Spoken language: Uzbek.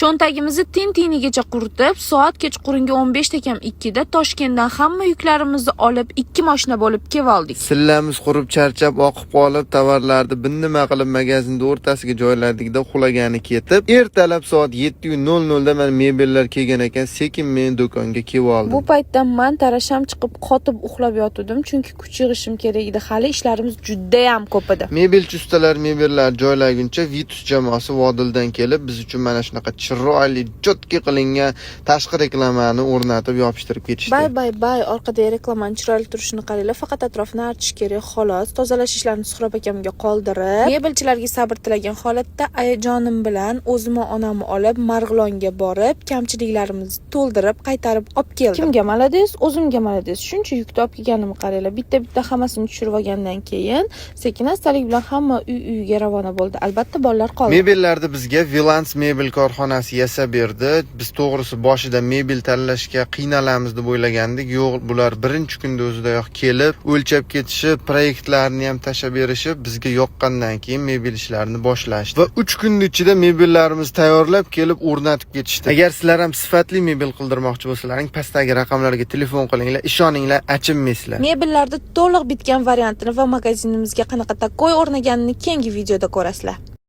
Cho'ntagimizni tin-tinigacha quritib, soat kechqurungi 15:02 da Toshkentdan hamma yuklarimizni olib 2 mashina bo'lib keldik. Sillamiz qurib charchab oqib qolib, tovarlarni bir nima qilib magazinning o'rtasiga joylardikda xulagani ketib, ertalab soat 7:00 da men mebellar kelgan ekan, sekin men do'konga kelib oldim. Bu paytda men tarasham chiqib qotib uxlab yotdim, chunki kuch yig'ishim kerak edi. Hali ishlarimiz juda ham ko'p edi. Mebelchi ustalar mebellar joylaguncha Vitus jamoasi Vodildan kelib, biz uchun mana shunaqa chiroyli, jotki qilingan tashqi reklamani o'rnatib yopishtirib ketishdi. Bay, orqadagi reklamaning chiroyli turishini qaranglar, faqat atrofni artish kerak xolos. Tozalash ishlarini Suhrob akamga qoldirib, mebelchilarga sabr tilagan holatda ayajonim bilan o'zim onamni olib Marg'ilonga borib, kamchiliklarimizni to'ldirib, qaytarib olib keldim. Kimga malades? O'zimga malades. Shuncha yukni olib kelganimni qaranglar. Bitta hammasini tushirib olgandan keyin sekin-astalik bilan hamma uyiga ravona bo'ldi. Albatta bolalar qoldi. Mebellarni bizga Vilans mebel korxonasi yasab berdi. Biz to'g'risi boshida mebel tanlashga qiynalamiz deb o'ylagandik. Yo'q, bular birinchi kunda o'zidayoq kelib, o'lchab ketishib, proyektlarni ham tashab berishib, bizga yoqqandan keyin mebel ishlarini boshlashdi. Va 3 kun ichida mebellarimizni tayyorlab kelib o'rnatib ketishdi. Agar sizlar ham sifatli mebel qildirmoqchi bo'lsalaring, pastdagi raqamlarga telefon qilinglar, ishoninglar, achinmaysizlar. Mebellarda to'liq bitgan variantini va magazinimizga qanaqa takoy o'rnaganini keyingi videoda ko'rasizlar.